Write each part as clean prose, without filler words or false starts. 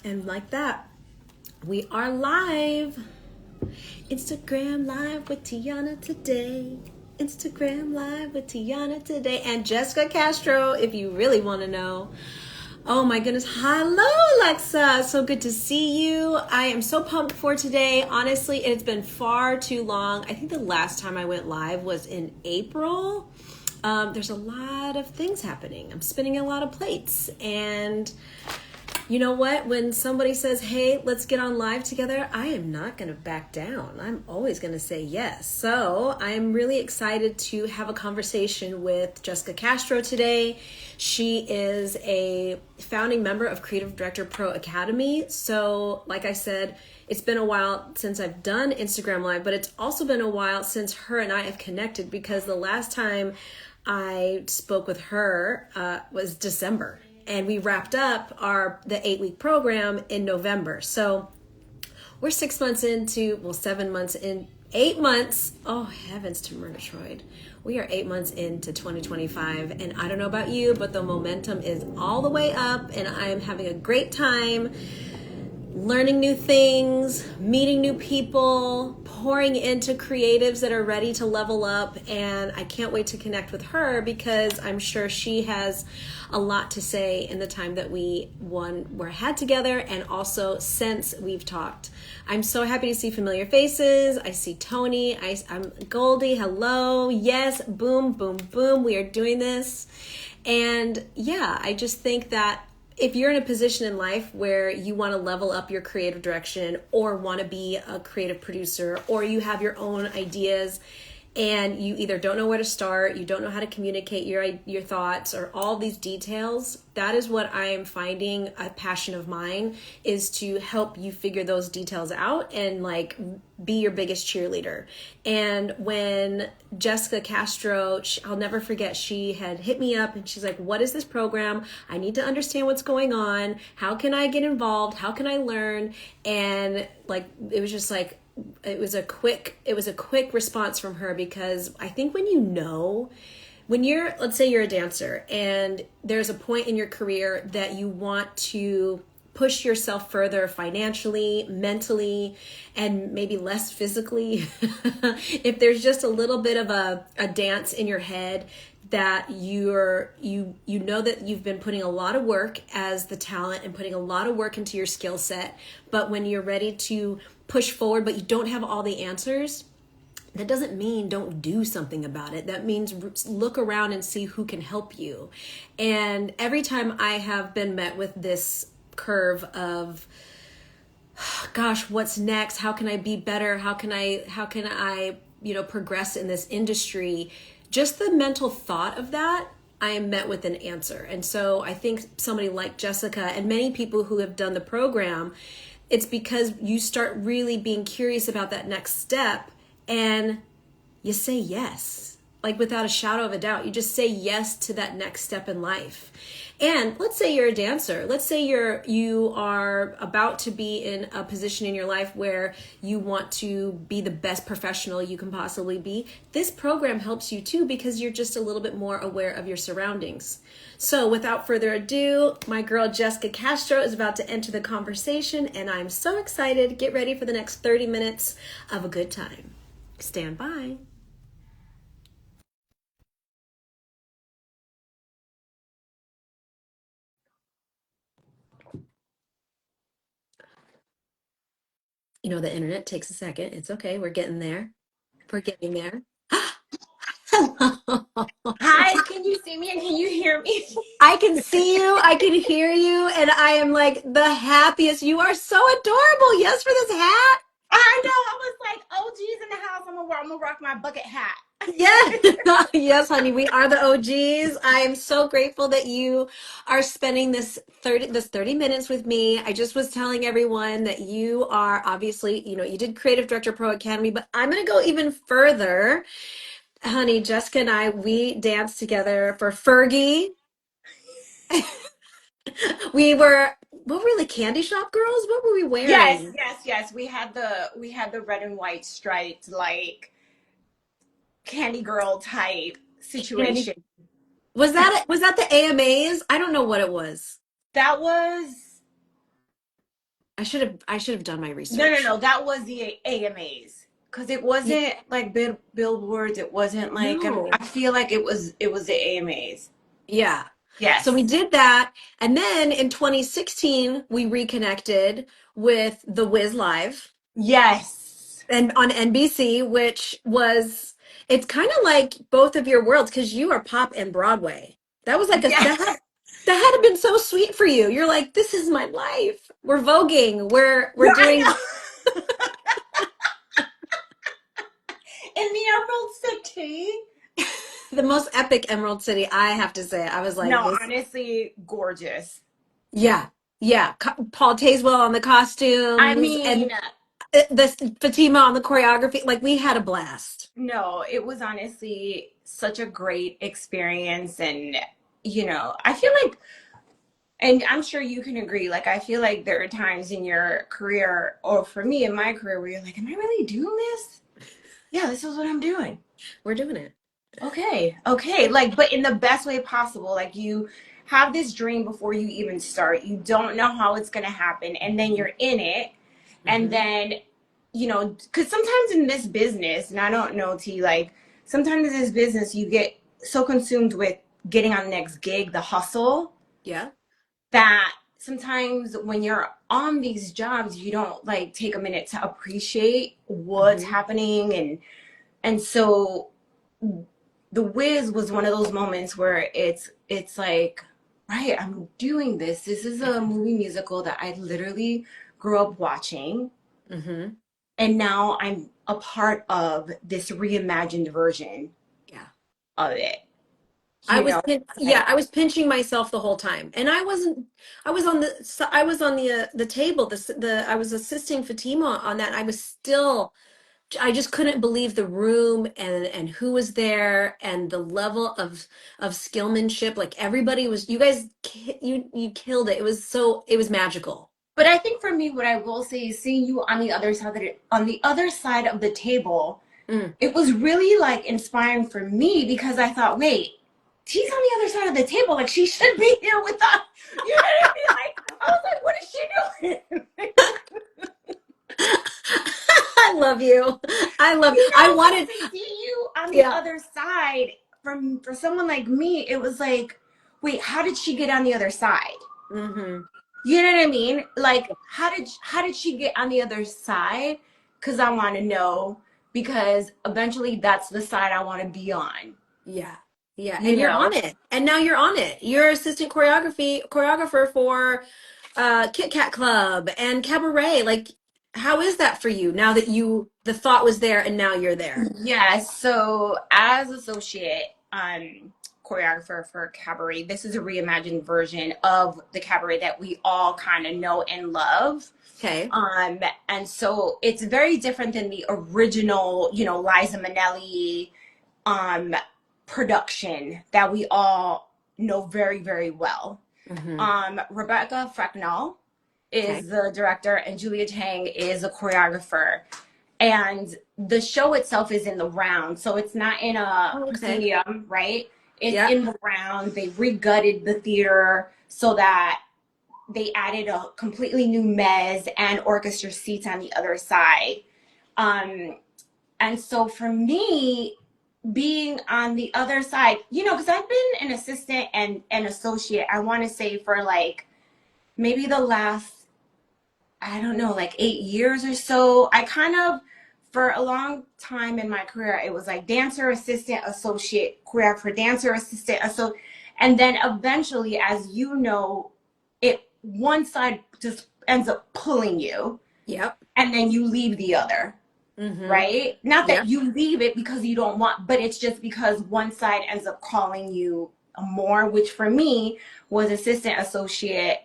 And like that, we are live. Instagram live with Tiana Today. Instagram live with Tiana Today. And Jessica Castro, if you really want to know. Oh my goodness. Hello, Alexa. So good to see you. I am so pumped for today. Honestly, it's been far too long. I think the last time I went live was in April. There's a lot of things happening. I'm spinning a lot of plates. And you know what? When somebody says, hey, let's get on live together, I am not going to back down. I'm always going to say yes. So I'm really excited to have a conversation with Jessica Castro today. She is a founding member of Creative Director Pro Academy. So like I said, it's been a while since I've done Instagram Live, but it's also been a while since her and I have connected, because the last time I spoke with her was December. And we wrapped up the 8-week program in November. So we're 6 months into, well, 7 months in, 8 months. Oh, heavens to Murgatroyd. We are 8 months into 2025. And I don't know about you, but the momentum is all the way up. And I am having a great time learning new things, meeting new people, pouring into creatives that are ready to level up. And I can't wait to connect with her, because I'm sure she has a lot to say in the time that were had together, and also since we've talked. I'm so happy to see familiar faces. I see Tony. I'm Goldie. Hello. Yes. Boom, boom, boom. We are doing this. And yeah, I just think that if you're in a position in life where you want to level up your creative direction, or want to be a creative producer, or you have your own ideas and you either don't know where to start, you don't know how to communicate your thoughts, or all these details, that is what I am finding a passion of mine, is to help you figure those details out and like be your biggest cheerleader. And when Jessica Castro, I'll never forget, she had hit me up and she's like, what is this program? I need to understand what's going on. How can I get involved? How can I learn? And like, it was just like, it was a quick response from her, because I think when you're, let's say you're a dancer and there's a point in your career that you want to push yourself further financially, mentally, and maybe less physically, if there's just a little bit of a dance in your head, that you know that you've been putting a lot of work as the talent and putting a lot of work into your skill set, but when you're ready to push forward but you don't have all the answers, that doesn't mean don't do something about it. That means look around and see who can help you. And every time I have been met with this curve of, gosh, what's next? How can I be better? How can I progress in this industry? Just the mental thought of that, I am met with an answer. And so I think somebody like Jessica and many people who have done the program, it's because you start really being curious about that next step, and you say yes, like without a shadow of a doubt. You just say yes to that next step in life. And let's say you're a dancer. Let's say you are about to be in a position in your life where you want to be the best professional you can possibly be. This program helps you too, because you're just a little bit more aware of your surroundings. So without further ado, my girl Jessica Castro is about to enter the conversation, and I'm so excited. Get ready for the next 30 minutes of a good time. Stand by. You know, the internet takes a second. It's okay. We're getting there. We're getting there. Hi, can you see me and can you hear me? I can see you, I can hear you, and I am like the happiest. You are so adorable. Yes, for this hat. I know. I was like, oh, geez, in the house. I'm gonna rock my bucket hat. Yes. Yes, honey, we are the OGs. I am so grateful that you are spending this 30 minutes with me. I just was telling everyone that you are obviously, you did Creative Director Pro Academy, but I'm going to go even further. Honey, Jessica and I, we danced together for Fergie. What were we, like, candy shop girls? What were we Yes, wearing? yes, yes. We had the red and white striped like candy girl type Candy. situation. Was that the AMAs? I don't know what it was. That was I should have done my No, no, research. no. That was the AMAs. Because it Ye- wasn't like billboards. It wasn't like, No. I feel like it was the AMAs. Yeah. So we Yes. did that. And then in 2016, we reconnected with The Wiz Live Yes. and on NBC, which was, it's kind of like both of your worlds because you are pop and Broadway. That was like a, Yeah. that had to been so sweet for you. You're like, this is my life. We're voguing. We're No, I doing know. In the Emerald City. the most epic Emerald City, I have to say. I was like, No, this, honestly, gorgeous. yeah, yeah. Paul Tazewell on the I costumes mean, and the Fatima on the choreography. Like we had a blast. no, it was honestly such a great experience. And, I feel like, and I'm sure you can agree, like, I feel like there are times in your career, or for me in my career, where you're like, am I really doing this? Yeah, this is what I'm doing. We're doing it. Okay, okay. Like, but in the best way possible. Like, you have this dream before you even start. You don't know how it's going to happen. And then you're in it. And Hmm. then, because sometimes in this business, and I don't know, T, like, sometimes in this business, you get so consumed with getting on the next gig, the hustle, Yeah. that sometimes when you're on these jobs, you don't like take a minute to appreciate what's Hmm. happening. And so the Wiz was one of those moments where it's like, right, I'm doing this. This is a movie musical that I literally grew up watching, Hmm. and now I'm a part of this reimagined version Yeah. of it. I You was know, yeah, like, I was pinching myself the whole time. And I was on the table, I was assisting Fatima on that. I was still I just couldn't believe the room and who was there and the level of skillmanship. Like everybody was, you guys, you killed it. It was magical. but I think for me, what I will say is seeing you on the other side of the table, Mm. it was really like inspiring for me because I thought, wait, she's on the other side of the table. Like she should be here with us. You know what I mean? Like I was like, what is she doing? I love you. I But wanted, to see you on the yeah. other side for someone like me, it was like, wait, how did she get on the other side? Hmm. You know what I mean? Like, how did she get on the other side? Because I want to know. Because eventually, that's the side I want to be on. Yeah. Yeah. You And you're on know? it. And now you're on it. You're assistant choreographer for Kit Kat Club and Cabaret. Like, how is that for you now that the thought was there and now you're there? Yes. So, as associate choreographer for Cabaret, this is a reimagined version of the Cabaret that we all kind of know and love. Okay. Um, and so it's very different than the original, Liza Minnelli um, production that we all know very, very well. Hmm. Rebecca Frecknell Okay. is the director, and Julia Tang is a choreographer. And the show itself is in the round, so it's not in a Oh, okay. proscenium, right? It's Yeah. in the round. They regutted the theater so that they added a completely new mezz and orchestra seats on the other side. Um, and so for me, being on the other side, because I've been an assistant and an associate, I want to say for like maybe the last, I don't know, like 8 years or so. I kind of, for a long time in my career, it was like dancer, assistant, associate, choreographer, dancer, assistant, and then eventually, as you know, one side just ends up pulling you, Yep. and then you leave the other, Hmm. right? Not that Yep. you leave it because you don't want, but it's just because one side ends up calling you more, which for me was assistant, associate,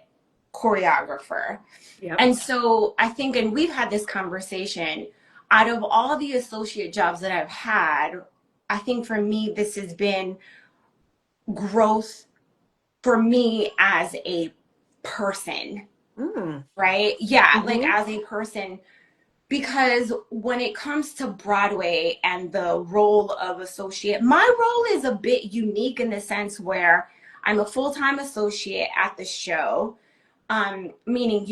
choreographer. Yep. And so I think, and we've had this conversation, out of all the associate jobs that I've had, I think for me, this has been growth for me as a person, Mm. right? Yeah, like Hmm. as a person, because when it comes to Broadway and the role of associate, my role is a bit unique in the sense where I'm a full time associate at the show. Meaning,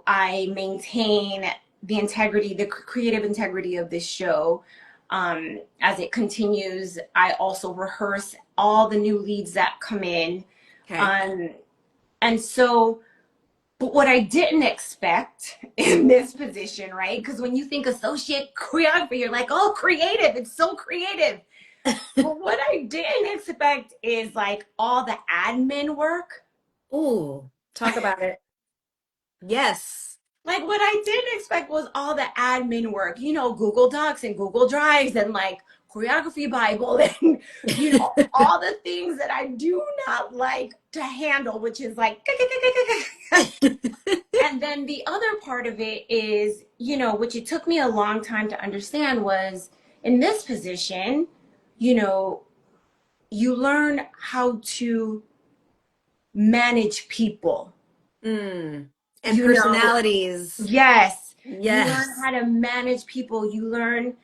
I maintain the integrity, the creative integrity of this show. As it continues, I also rehearse all the new leads that come in. Okay. Um, and so, but what I didn't expect in this position, right? Because when you think associate choreographer, you're like, oh, creative. It's so creative. But what I didn't expect is like all the admin work. Ooh, talk about it. Yes. Like what I didn't expect was all the admin work, Google Docs and Google Drives and like choreography Bible and, all the things that I do not like to handle, which is like, and then the other part of it is, which it took me a long time to understand was in this position, you know, you learn how to manage people, Mm. And you know, personalities. yes, you learn Yes. how to manage people. You learn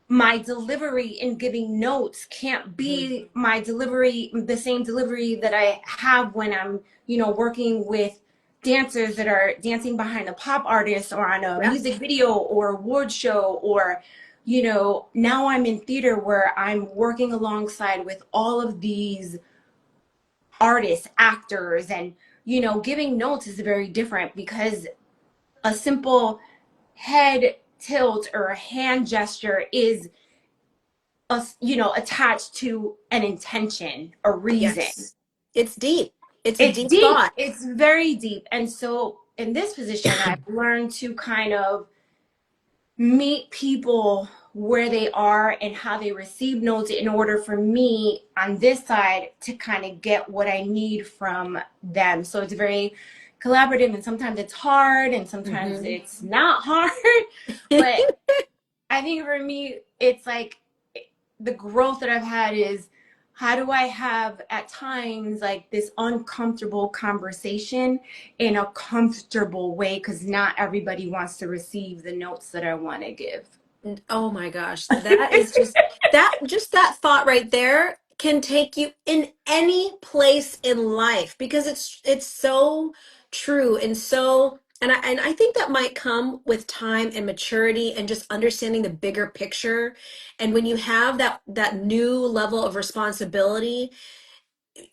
my delivery in giving notes can't Mhm. be my delivery, the same delivery that I have when I'm, working with dancers that are dancing behind a pop artist or on a Yeah. music video or award show or, now I'm in theater where I'm working alongside with all of these artists, actors, and, giving notes is very different because a simple head tilt or a hand gesture is attached to an intention, a reason. Yes. It's deep. It's a It's deep deep. thought. It's very deep. And so in this position, I've learned to kind of meet people where they are and how they receive notes in order for me on this side to kind of get what I need from them. So it's very collaborative and sometimes it's hard and sometimes Hmm. it's not hard. But I think for me, it's like the growth that I've had is how do I have at times like this uncomfortable conversation in a comfortable way because not everybody wants to receive the notes that I want to give. Oh my gosh, that is just that thought right there can take you in any place in life because it's so true and so and I think that might come with time and maturity and just understanding the bigger picture. And when you have that new level of responsibility,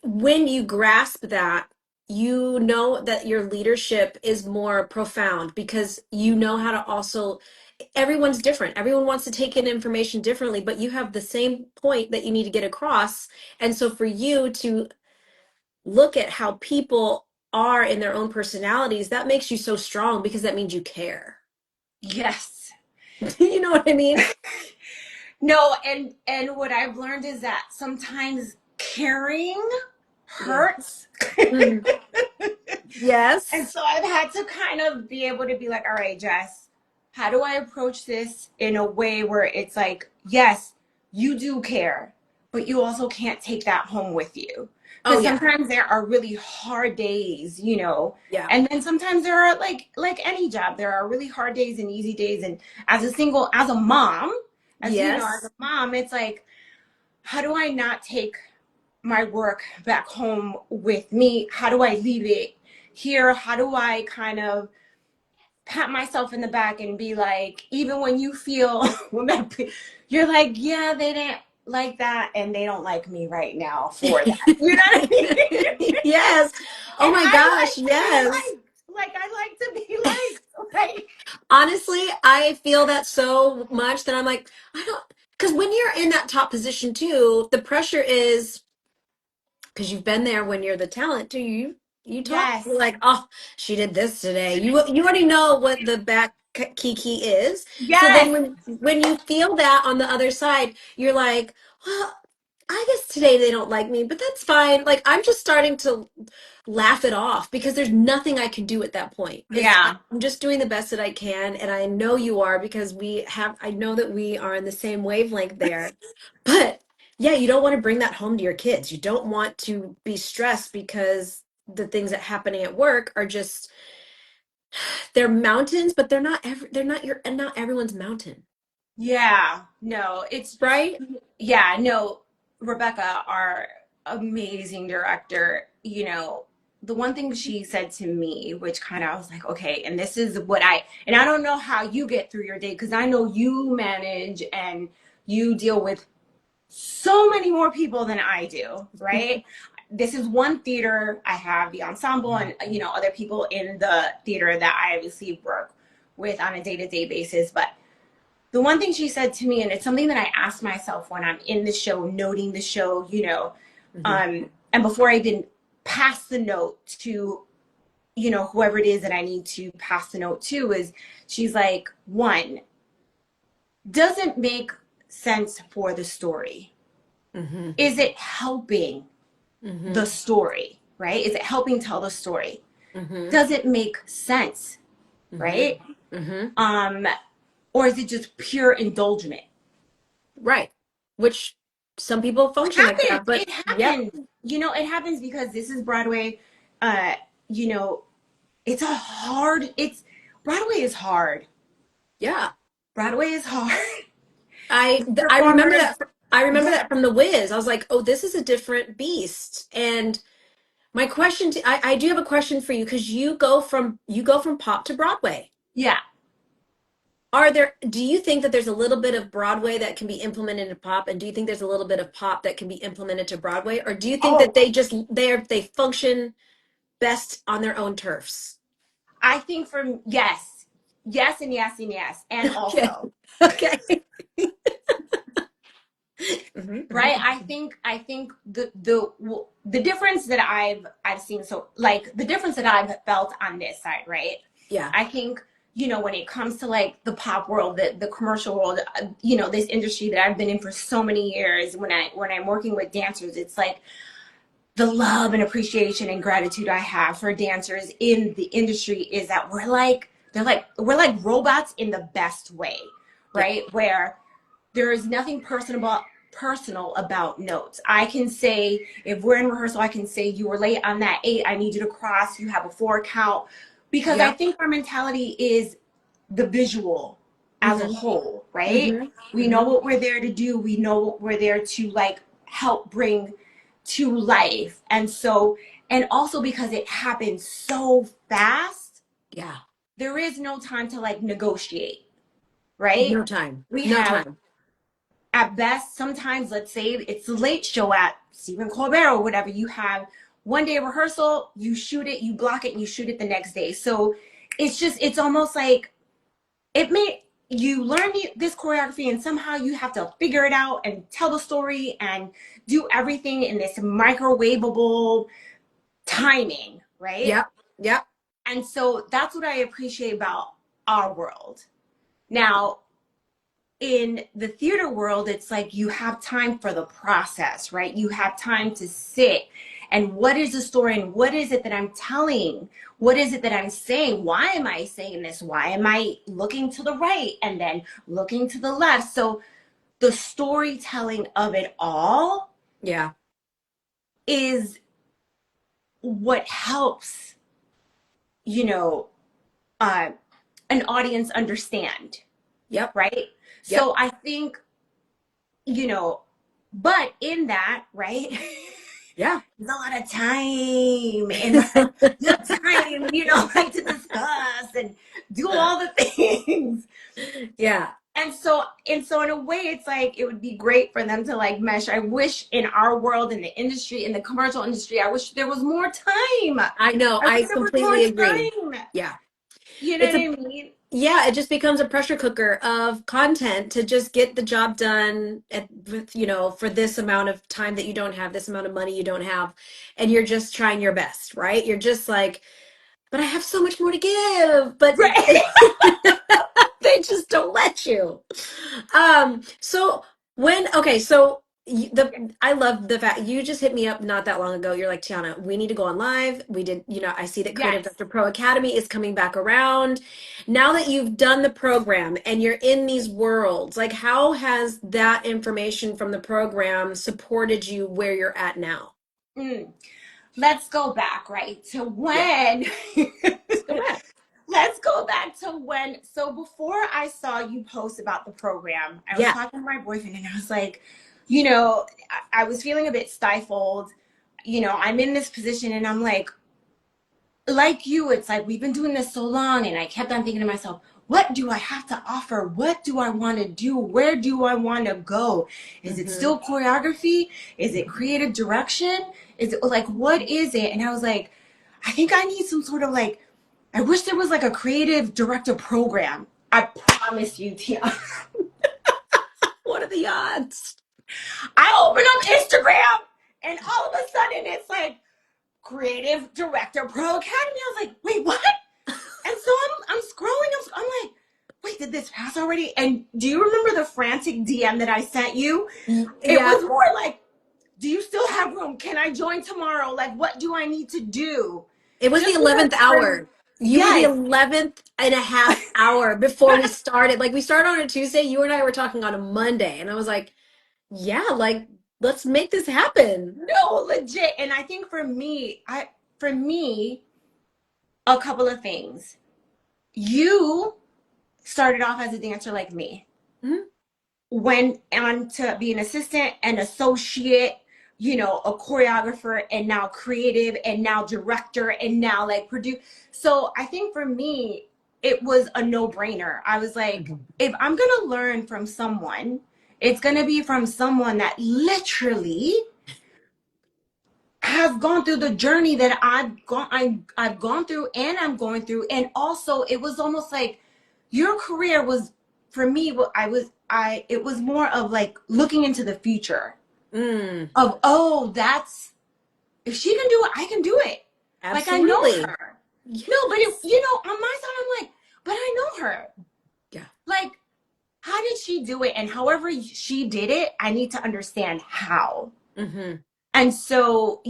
when you grasp that, you know that your leadership is more profound because you know how to also, everyone's different. Everyone wants to take in information differently, but you have the same point that you need to get across. And so for you to look at how people are in their own personalities, that makes you so strong because that means you care. Yes. You know what I mean? No, and what I've learned is that sometimes caring Yeah. hurts. Mhm. And Yes. so I've had to kind of be able to be like, all right, Jess, how do I approach this in a way where it's like, yes, you do care, but you also can't take that home with you. Oh Because yeah. sometimes there are really hard days, Yeah. and then sometimes there are like any job, there are really hard days and easy days. And as a mom, as a Yes. mom, it's like, how do I not take my work back home with me? How do I leave it here? How do I kind of pat myself in the back and be like, even when you feel you're like, yeah, they didn't like that and they don't like me right now for that. You know what I mean? Yes. Oh And my I gosh, like to be yes. like I like to be like Honestly, I feel that so much that I'm like, I don't, because when you're in that top position too, the pressure is because you've been there when you're the talent too. You talk, yes, you're like, oh, she did this today. You already know what the back kiki is. So then yes, when you feel that on the other side, you're like, well, I guess today they don't like me, but that's fine. Like I'm just starting to laugh it off because there's nothing I can do at that point. yeah, I'm just doing the best that I can, and I know you are because I know that we are in the same wavelength there. But yeah, you don't want to bring that home to your kids. You don't want to be stressed because the things that happening at work are just they're mountains, but they're not your and not everyone's mountain, yeah. No, it's right? yeah, no, Rebecca, our amazing director, the one thing she said to me, which kind of I was like, okay, and this is what and I don't know how you get through your day because I know you manage and you deal with so many more people than I do, right? This is one theater. I have the ensemble and, other people in the theater that I obviously work with on a day-to-day basis. But the one thing she said to me, and it's something that I ask myself when I'm in the show, noting the show, Mm-hmm. and before I even pass the note to, whoever it is that I need to pass the note to, is she's like, one, doesn't make sense for the story. Mm-hmm. Is it helping Mm-hmm. the story, right? Is it helping tell the story? Mm-hmm. Does it make sense, Mm-hmm. right? Mm-hmm. Um, or is it just pure indulgence? Right. Which some people function like Happens. that, but It yep. happens. It happens because this is Broadway. Uh, you know, it's Broadway is hard. Yeah. Broadway is hard. I remember Performers, that I remember yeah, that from The Wiz. I was like, "Oh, this is a different beast." And my question to I do have a question for you because you go from pop to Broadway. yeah. Do you think that there's a little bit of Broadway that can be implemented into pop, and do you think there's a little bit of pop that can be implemented to Broadway, or do you think that Oh, they function best on their own turfs? I think from yes, yes, and yes, and yes, and Okay. also. Okay. Mhm, Right, mhm. I think the difference that I've seen, so like the difference that I've felt on this side, right? Yeah. I think, when it comes to like the pop world, the commercial world, this industry that I've been in for so many years, when I'm working with dancers, it's like the love and appreciation and gratitude I have for dancers in the industry is that we're like robots in the best way, Yeah. right? Where there is nothing personal about notes. I can say, if we're in rehearsal, I can say, you were late on that 8, I need you to cross, you have a 4 count. Because I Yep. think our mentality is the visual as a Mhm. whole, right? Mhm. We know Mhm. what we're there to do. We know what we're there to like help bring to life. And also because it happens so fast, Yeah. there is no time to like negotiate, right? No time. We No have time. at best, sometimes, let's say it's the late show at Stephen Colbert or whatever, you have one day of rehearsal, you shoot it, you block it, and you shoot it the next day. So it's almost like you learn this choreography and somehow you have to figure it out and tell the story and do everything in this microwavable timing, right? Yep. Yep. And so that's what I appreciate about our world. Now, in the theater world, it's like you have time for the process, right? You have time to sit and what is the story and what is it that I'm telling? What is it that I'm saying? Why am I saying this? Why am I looking to the right and then looking to the left? So the storytelling of it all Yeah. is what helps, you know, uh, an audience understand, Yep. right? Yep. So I think, you know, but in that, right? Yeah. There's a lot of time and the time, like to discuss and do all the things. Yeah. And so in a way, it's like it would be great for them to like mesh. I wish in our world, in the industry, in the commercial industry, I wish there was more time. I know. I wish I there was more completely agree. time. Yeah. You know It's what a I mean? Yeah, it just becomes a pressure cooker of content to just get the job done for this amount of time that you don't have, this amount of money you don't have, and you're just trying your best, right? You're just like, but I have so much more to give, but Right. they just don't let you. So I love the fact you just hit me up not that long ago. You're like, Tiana, we need to go on live. We did, I see that Creative Yes. Director Pro Academy is coming back around. Now that you've done the program and you're in these worlds, like how has that information from the program supported you where you're at now? Mm. Let's go back, right? To Yeah, when let's go back. Let's go back to when. So before I saw you post about the program, I was Yeah. talking to my boyfriend and I was like, I was feeling a bit stifled. I'm in this position and I'm like, like you, it's like we've been doing this so long, and I kept on thinking to myself, what do I have to offer? What do I want to do? Where do I want to go? Is it Mm-hmm. still choreography? Is it creative direction? Is it like, what is it? And I was like, I think I need some sort of like, I wish there was like a creative director program. I promise you, Tia. What are the odds? I open up Instagram and all of a sudden it's like creative director pro academy. I was like, wait, what? And so I'm scrolling. I'm like, wait, did this pass already? And do you remember the frantic DM that I sent you? It Yeah, was more like, do you still have room? Can I join tomorrow? Like, what do I need to do? it was the Just because 11th hour. You were the yes. 11th and a half hour before we started. Like, we started on a Tuesday. You and I were talking on a Monday. And I was like, yeah, like, let's make this happen. No, legit. And I think for me, a couple of things. You started off as a dancer like me, Mhm. went on to be an assistant, an associate, a choreographer, and now creative, and now director, and now like produce. So I think for me, it was a no-brainer. I was like, Mhm. if I'm gonna learn from someone, it's gonna be from someone that literally has gone through the journey that I've gone through and I'm going through. And also it was almost like your career was for me what I it was more of like looking into the future Mm, of, oh, that's, if she can do it, I can do it. Like I know absolutely. her. No, but it, Yes. on my side I'm like, but I know her. Yeah. Like, how did she do it? And however she did it, I need to understand how. Hmm. And so,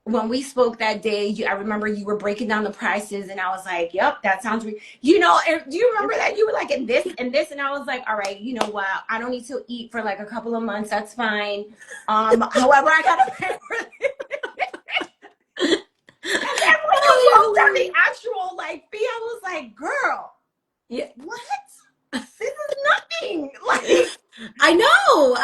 when we spoke that day, I remember you were breaking down the prices, and I was like, "Yep, that sounds." And do you remember that you were like in this Yeah. and this, and I was like, "All right, you know what? I don't need to eat for like a couple of months. That's fine. However, I gotta pay for this." And then when you broke down the Oh, actual like fee, I was like, "Girl, yeah. what? This is nothing. Like, I know.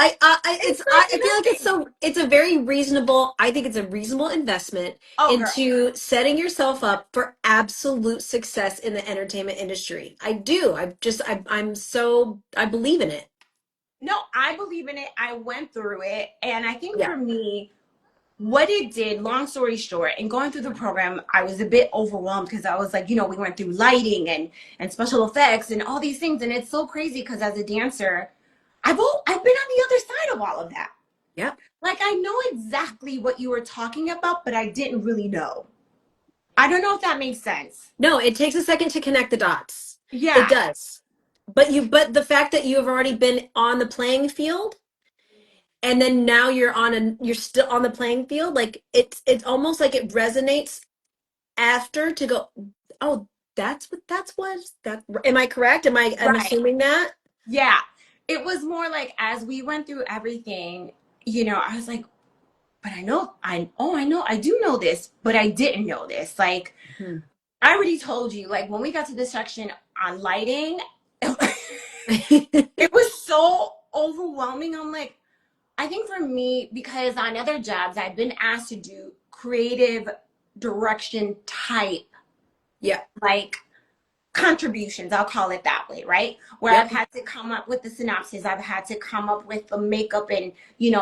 it's I feel like like nothing." it's a very reasonable, I think it's a reasonable investment Oh, girl. into setting yourself up for absolute success in the entertainment industry. I do. I believe in it. No, I believe in it. I went through it, and I think Yeah. for me, what it did, long story short, and going through the program, I was a bit overwhelmed because I was like, we went through lighting and special effects and all these things, and it's so crazy because as a dancer, I've been on the other side of all of that. Yeah. Like I know exactly what you were talking about, but I didn't really know. I don't know if that makes sense. No, it takes a second to connect the dots. It Yeah, does. But the fact that you have already been on the playing field and then now you're still on the playing field, like it's almost like it resonates after to go, oh, that am I correct? I'm right. assuming that? Yeah. It was more like as we went through everything, I was like, but I know, I do know this, but I didn't know this. Like, Hmm. I already told you, like, when we got to this section on lighting, it was so overwhelming. I'm like, I think for me, because on other jobs, I've been asked to do creative direction type, Yeah. like contributions, I'll call it that way, right? Where I've Yep. had to come up with the synopsis, I've had to come up with the makeup and,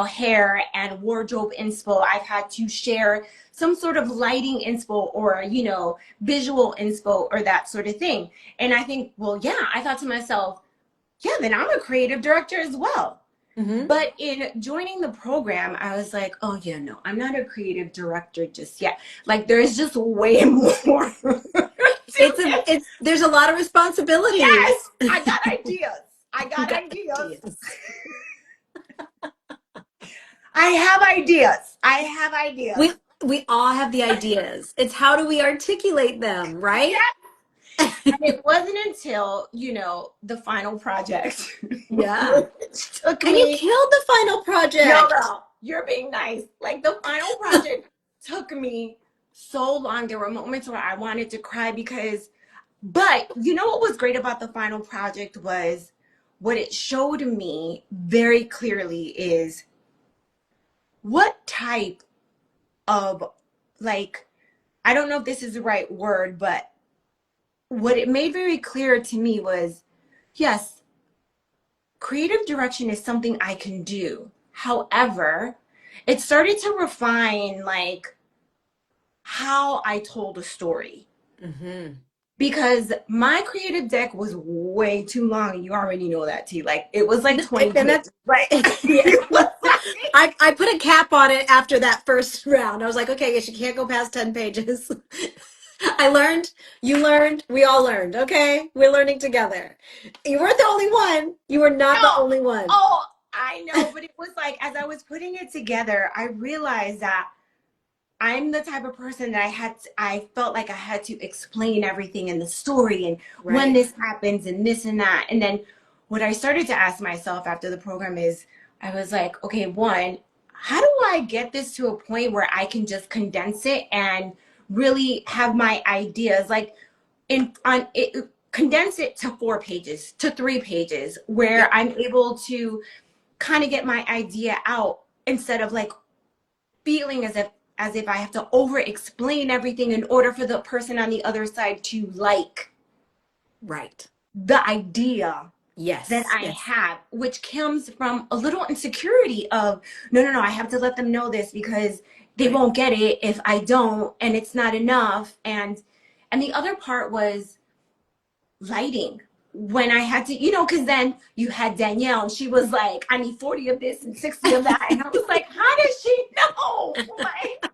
hair and wardrobe inspo. I've had to share some sort of lighting inspo or, visual inspo or that sort of thing. And I think, well, yeah, I thought to myself, yeah, then I'm a creative director as well. Hmm. But in joining the program, I was like, oh, yeah, no, I'm not a creative director just yet. Like, there's just way more to it. It's there's a lot of Yes, responsibilities. I got ideas. I You got got ideas. ideas. I have ideas. I have ideas. We we all have the ideas. It's how do we articulate them, right? Yes. And it wasn't until, the final project, Yeah. which took And you me, killed the final no, project. girl, you're being nice. Like the final project took me so long. There were moments where I wanted to cry but you know what was great about the final project was what it showed me very clearly is what type of like I don't know if this is the right word, but what it made very clear to me was, yes, creative direction is something I can do. However, it started to refine like how I told a story. Mm-hmm. Because my creative deck was way too long. You already know that too. Like it was like 20 And that's pages. Like yeah. it was like, I put a cap on it after that first round. I was like, okay, she can't go past 10 pages. I learned, you learned, we all learned. Okay, we're learning together. You weren't the only one. You were not the no. only one. Oh, I know, but it was like as I was putting it together, I realized that I'm the type of person that I felt like I had to explain everything in the story and when Right. this happens and this and that. And then what I started to ask myself after the program is I was like, okay, one, how do I get this to a point where I can just condense it and really have my ideas like in on it condense it to 4 pages, to 3 pages, where Yep. I'm able to kind of get my idea out instead of like feeling as if I have to over explain everything in order for the person on the other side to like Right. the idea that Yes. I Yes. have, which comes from a little insecurity of no, I have to let them know this because they Right. won't get it if I don't and it's not enough. And the other part was lighting. When I had to, because then you had Danielle and she was like, I need 40 of this and 60 of that. And I was like, how does she know? Like,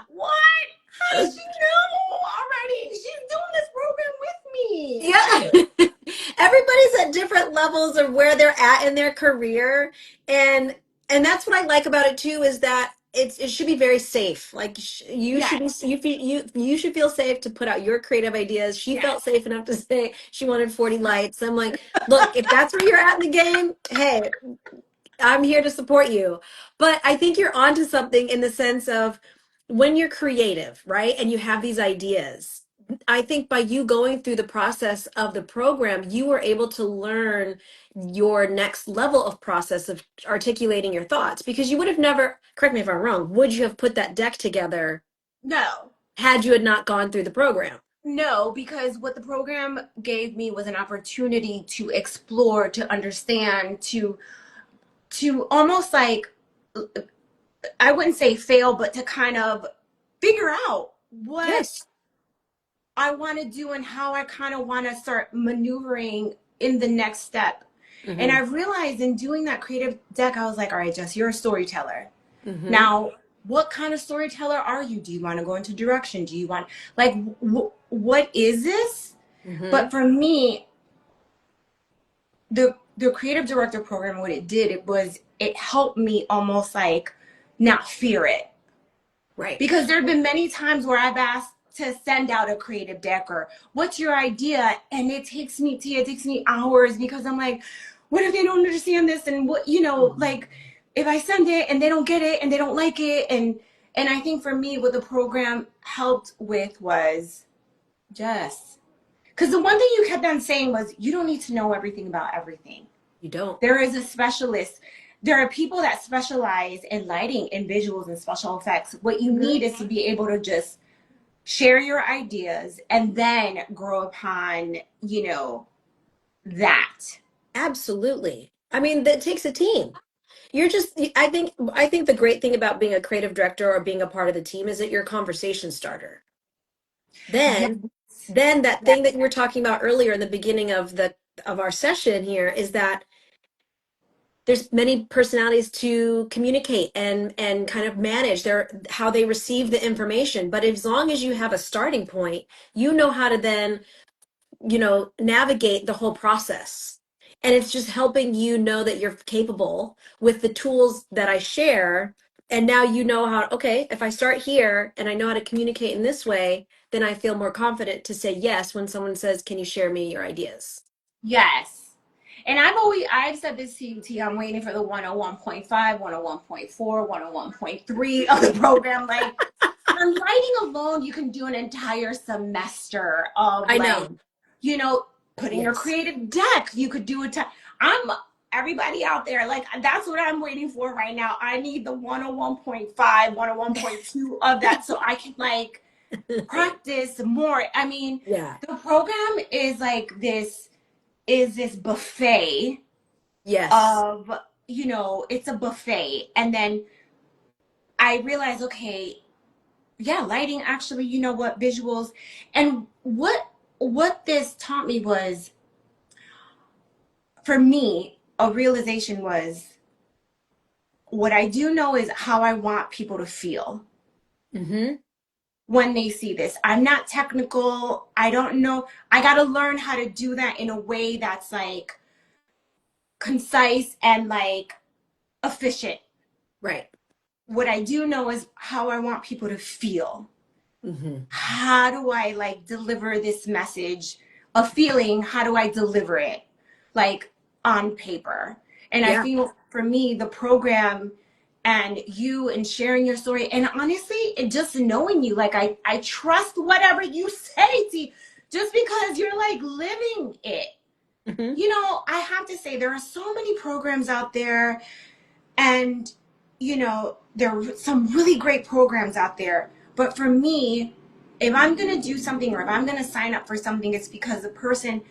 what? How does she know already? She's doing this program with me. Yeah. Everybody's at different levels of where they're at in their career, and that's what I like about it too is that it should be very safe. Like you should Yes, be you should feel safe to put out your creative ideas. She yes, felt safe enough to say she wanted 40 lights. I'm like, look, if that's where you're at in the game, hey, I'm here to support you. But I think you're onto something in the sense of when you're creative, right? And you have these ideas. I think by you going through the process of the program, you were able to learn your next level of process of articulating your thoughts because you would have never, correct me if I'm wrong, would you have put that deck together no. had you had not gone through the program? No, because what the program gave me was an opportunity to explore, to understand, to almost like I wouldn't say fail, but to kind of figure out what Yes. I want to do and how I kind of want to start maneuvering in the next step. And I Mm-hmm. realized in doing that creative deck, I was like, all right, Jess, you're a storyteller. Mm-hmm. Now, what kind of storyteller are you? Do you want to go into direction? Do you want, like, what is this? Mm-hmm. But for me, the creative director program, what it did, it helped me almost like not fear it. Right. Because there have been many times where I've asked to send out a creative deck or what's your idea? And it takes me hours because I'm like, what if they don't understand this? And what, Mhm. like if I send it and they don't get it and they don't like it. And I think for me, what the program helped with was just, because the one thing you kept on saying was, you don't need to know everything about everything. You don't. There is a specialist. There are people that specialize in lighting and visuals and special effects. What you Mm-hmm. need is to be able to just share your ideas and then grow upon, that. Absolutely. I mean, that takes a team. You're just, I think the great thing about being a creative director or being a part of the team is that you're a conversation starter. Yes. Then that Yes. thing that you were talking about earlier in the beginning of our session here is that there's many personalities to communicate and kind of manage their how they receive the information. But as long as you have a starting point, you know how to then navigate the whole process. And it's just helping you know that you're capable with the tools that I share. And now you know how, okay, if I start here and I know how to communicate in this way, then I feel more confident to say yes when someone says, can you share me your ideas? Yes. And I've said this to you, T. I'm waiting for the 101.5, 101.4, 101.3 of the program. Like, on writing alone, you can do an entire semester of I like, know. you know, putting your Yes. creative deck. You could do it. I'm everybody out there, like that's what I'm waiting for right now. I need the 101.5, 101.2 of that so I can like practice more. I mean, Yeah. the program is like this buffet Yes. of, it's a buffet. And then I realized, okay, yeah, lighting actually, you know what, visuals. And what this taught me was, for me, a realization was what I do know is how I want people to feel Mm-hmm. when they see this. I'm not technical. I don't know. I got to learn how to do that in a way that's like concise and like efficient. Right. What I do know is how I want people to feel. Mm-hmm. How do I like deliver this message, a feeling? How do I deliver it like on paper? And I Yeah. feel for me, the program and you and sharing your story, and honestly, it just knowing you, like I trust whatever you say, T, just because you're like living it. Mm-hmm. I have to say there are so many programs out there, and there are some really great programs out there. But for me, if I'm going to do something or if I'm going to sign up for something, it's because the person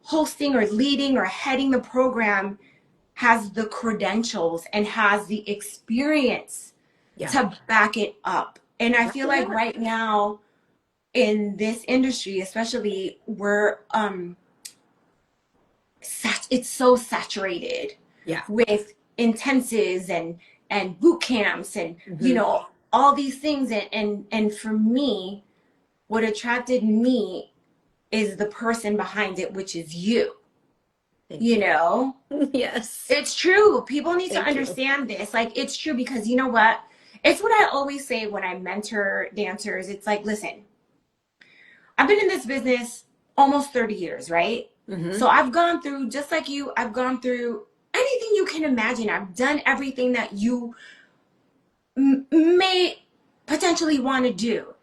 hosting or leading or heading the program has the credentials and has the experience Yeah. to back it up. And I Back feel it like up. right now in this industry, especially, we're it's so saturated Yeah. with intensives and boot camps and Mm-hmm. all these things, and for me, what attracted me is the person behind it, which is you. Thank you you. know Yes. it's true. People need to Thank you. understand this. Like, it's true, because you know what, it's what I always say when I mentor dancers. It's like, listen, I've been in this business almost 30 years, right? Mm-hmm. So I've gone through, just like you, I've gone through anything you can imagine. I've done everything that you may potentially want to do.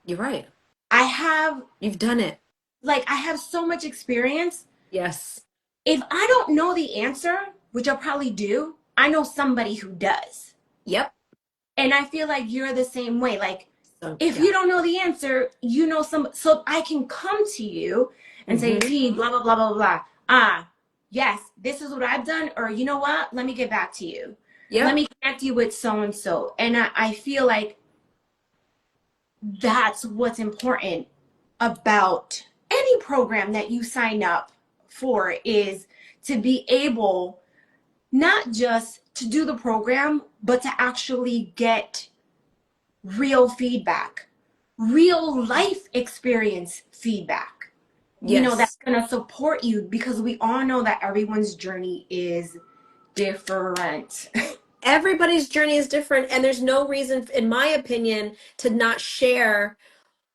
You're right. I have, You've done it. I have so much experience. Yes. If I don't know the answer, which I probably do, I know somebody who does. Yep. And I feel like you're the same way. Like, So if yeah. you don't know the answer, so I can come to you and say, Mm-hmm. T, blah, blah, blah, blah, blah. Ah, yes, this is what I've done. Or, you know what? Let me get back to you. Let Yep. me connect you with so and so. And I feel like that's what's important about any program that you sign up for, is to be able not just to do the program, but to actually get real feedback, real life experience feedback, that's Yes. going to support you, because we all know that everyone's journey is different. Everybody's journey is different, and there's no reason, in my opinion, to not share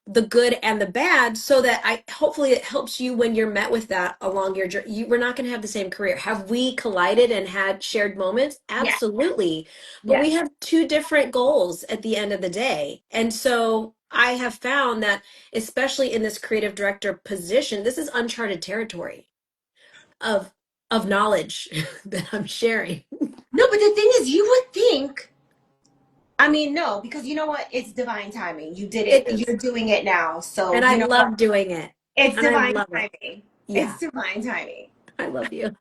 the good and the bad, so that I hopefully it helps you when you're met with that along your journey. We're not going to have the same career. Have we collided and had shared moments? Yeah. Absolutely. But we Yes. have two different goals at the end of the day. And so I have found that, especially in this creative director position, this is uncharted territory of knowledge that I'm sharing. No, but the thing is, you would think, I mean, no, because you know what? It's divine timing. You did it. It is. You're doing it now. So, And I you know what? love doing it. It's And I divine love it. timing. Yeah. It's divine timing. I love you.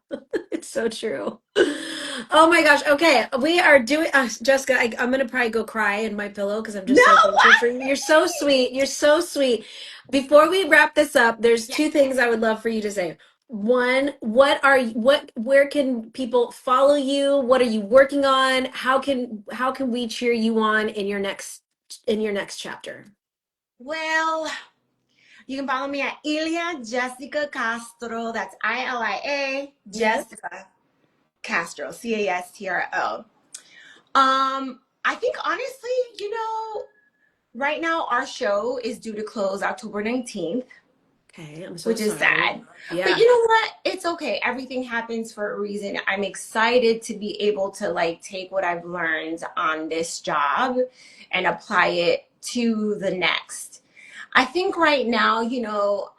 It's so true. Oh my gosh. Okay. We are doing, Jessica, I'm going to probably go cry in my pillow because I'm just No, so thankful for you. what? You're so sweet. You're so sweet. Before we wrap this up, there's Yeah. two things I would love for you to say. One, where can people follow you? What are you working on? How can we cheer you on in your next chapter? Well, you can follow me at Ilia Jessica Castro. That's ILIA Yes. Jessica Castro, Castro. I think honestly, right now our show is due to close October 19th, Okay. I'm so which is sorry. sad. But Yeah. you know what? It's okay. Everything happens for a reason. I'm excited to be able to like take what I've learned on this job and apply it to the next. I think right now,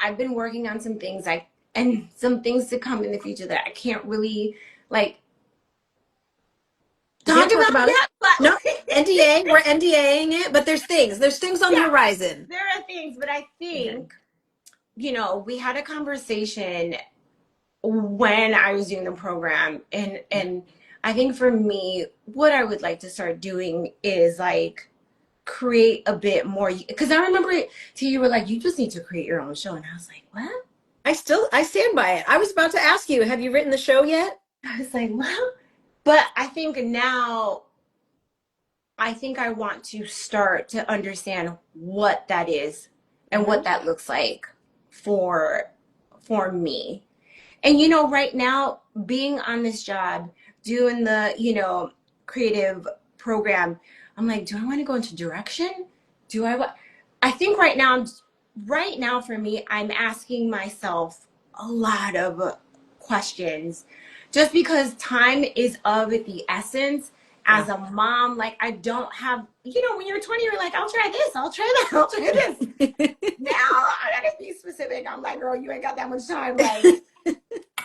I've been working on some things and some things to come in the future that I can't really like You talk can't talk about about it. that, but No, NDA. We're NDAing it, but there's things. There's things on the yeah, horizon. there are things. But I Okay. think, we had a conversation when I was doing the program, Yeah. and I think for me, what I would like to start doing is like create a bit more, because I remember you were like, you just need to create your own show, and I was like, what? I stand by it. I was about to ask you, have you written the show yet? I was like, well, but I think now I think I want to start to understand what that is and Hmm. what that looks like for me. And right now, being on this job, doing the, creative program, I'm like, do I want to go into direction? Do I what? I think right now for me, I'm asking myself a lot of questions just because time is of the essence. Yeah. As a mom, like I don't have, when you're 20, you're like, I'll try this, I'll try that, I'll try this. Now I gotta be specific. I'm like, girl, you ain't got that much time. Like,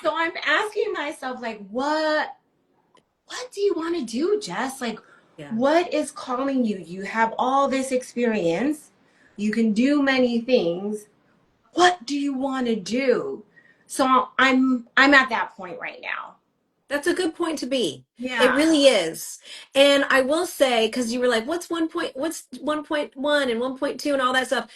so I'm asking myself, like, what do you want to do, Jess? Like, Yeah. what is calling you? You have all this experience. You can do many things. What do you want to do? So I'm at that point right now. That's a good point to be. It Yeah. really is. And I will say, because you were like, what's 1.1 and 1.2 and all that stuff.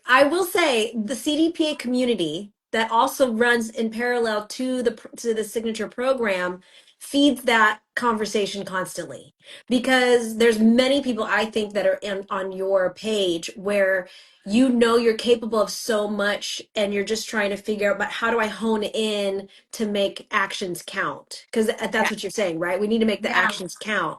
I will say the CDPA community that also runs in parallel to the signature program feeds that conversation constantly because there's many people I think that are on your page where you know you're capable of so much and you're just trying to figure out, but how do I hone in to make actions count? Because Yeah. that's what you're saying, right? We need to make the Yeah. actions count.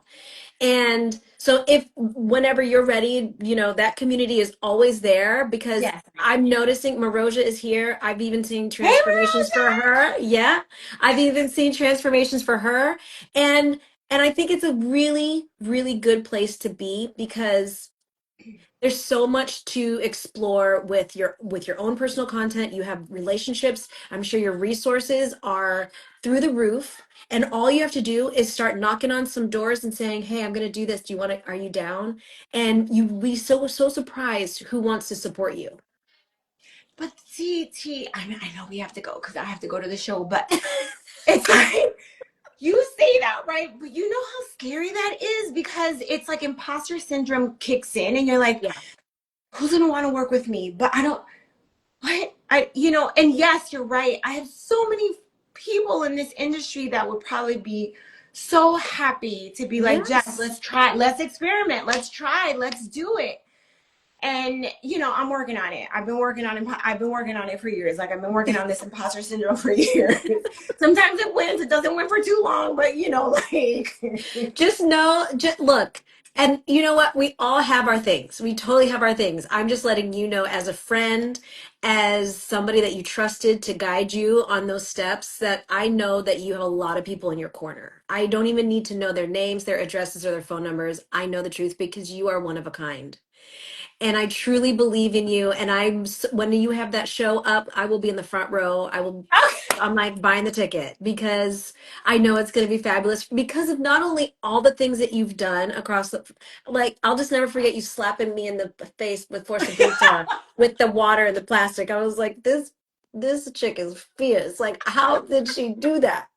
And so if whenever you're ready, that community is always there because Yes. I'm noticing Maroja is here. I've even seen Hey, transformations for Marisha. her. Yeah. I've even seen transformations for her. And and I think it's a really, really good place to be because there's so much to explore with your own personal content. You have relationships. I'm sure your resources are through the roof, and all you have to do is start knocking on some doors and saying, hey, I'm going to do this, do you want to, are you down? And you be so surprised who wants to support you. But I mean, I know we have to go because I have to go to the show, but it's like you say that, right? But you know how scary that is because it's like imposter syndrome kicks in and you're like, Yeah. who's gonna want to work with me? But I don't what and yes, you're right. I have so many people in this industry that would probably be so happy to be like, Jess, Yes. let's try, let's experiment, let's try, let's do it. And I'm working on it. I've been working on it for years. Like I've been working on this imposter syndrome for years. Sometimes it wins, it doesn't win for too long, but like Just know, just look, and you know what? We all have our things. We totally have our things. I'm just letting you know as a friend, as somebody that you trusted to guide you on those steps, that I know that you have a lot of people in your corner. I don't even need to know their names, their addresses, or their phone numbers. I know the truth because you are one of a kind. And I truly believe in you. And when you have that show up, I will be in the front row. I'm like buying the ticket because I know it's going to be fabulous because of not only all the things that you've done across like, I'll just never forget you slapping me in the face with Forza Pizza with the water and the plastic. I was like, this chick is fierce. Like, how did she do that?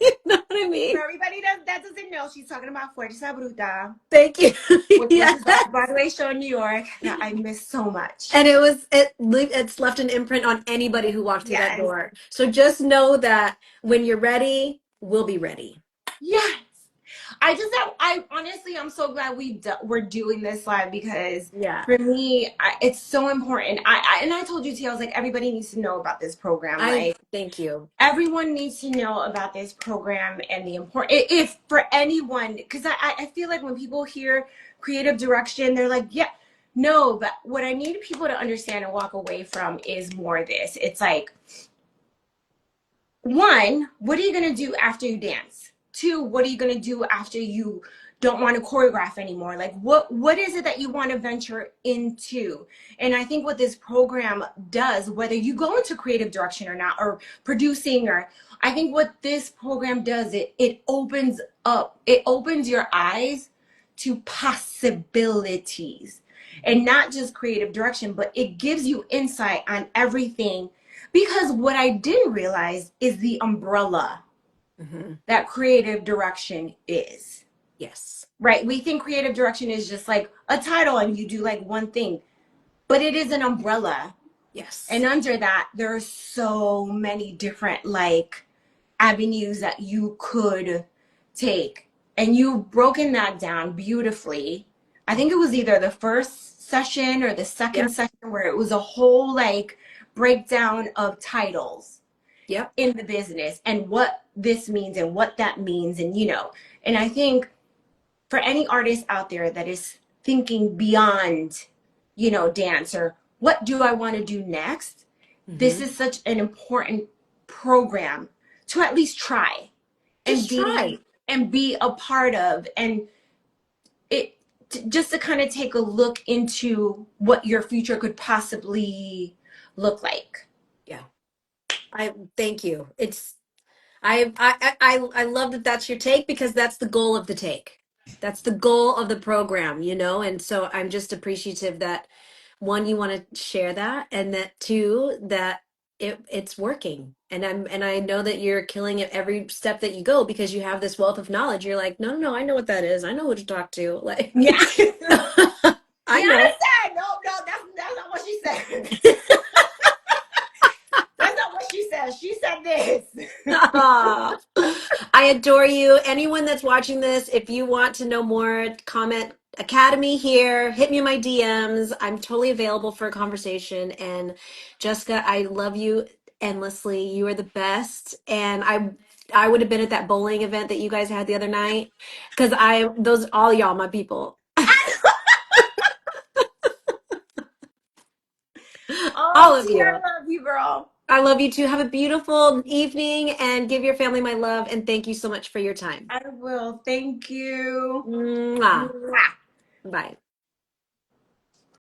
You know what I for mean? everybody that doesn't know, she's talking about Fuerza Bruta, Thank you. which is a Yes. Broadway show in New York that I miss so much. And it's left an imprint on anybody who walked through that Yes. door. So just know that when you're ready, we'll be ready. Yes. I honestly, I'm so glad we're doing this live because Yeah. for me, it's so important. And I told you, T, I was like, everybody needs to know about this program. I Like, thank you. everyone needs to know about this program and the important, if for anyone, because I feel like when people hear creative direction, they're like, yeah, no, but what I need people to understand and walk away from is more of this. It's like, one, what are you going to do after you dance? Two, what are you going to do after you don't want to choreograph anymore? Like what is it that you want to venture into? And I think what this program does, whether you go into creative direction or not, or producing, or I think what this program does, it opens up, it opens your eyes to possibilities, and not just creative direction, but it gives you insight on everything. Because what I didn't realize is the umbrella Hmm. that creative direction is. Yes. Right? We think creative direction is just like a title and you do like one thing, but it is an umbrella. And Yes. under that, there are so many different like avenues that you could take. And you've broken that down beautifully. I think it was either the first session or the second Yep. session where it was a whole like breakdown of titles Yep. in the business and what this means and what that means. And, and I think for any artist out there that is thinking beyond, dance, or what do I want to do next, this Hmm. is such an important program to at least try and Just try. be a part of, and it just to kind of take a look into what your future could possibly look like. Yeah. I thank you. I love that that's your take, because that's the goal of the take. That's the goal of the program, and so I'm just appreciative that, one, you want to share that, and that two, that it's working. And I know that you're killing it every step that you go, because you have this wealth of knowledge. You're like, no, no, no, I know what that is. I know who to talk to. Like, Yeah. I Tiana know. said, no, no, that's not what she said. That's not what she said. She said this. Ah, I adore you. Anyone that's watching this, if you want to know more, comment Academy here. Hit me in my DMs. I'm totally available for a conversation. And Jessica, I love you endlessly. You are the best. And I would have been at that bowling event that you guys had the other night, because those all y'all my people. All Oh, of Tia, I you. love you, girl. I love you too. Have a beautiful evening, and give your family my love. And thank you so much for your time. I will. Thank you. Mwah. Mwah. Bye.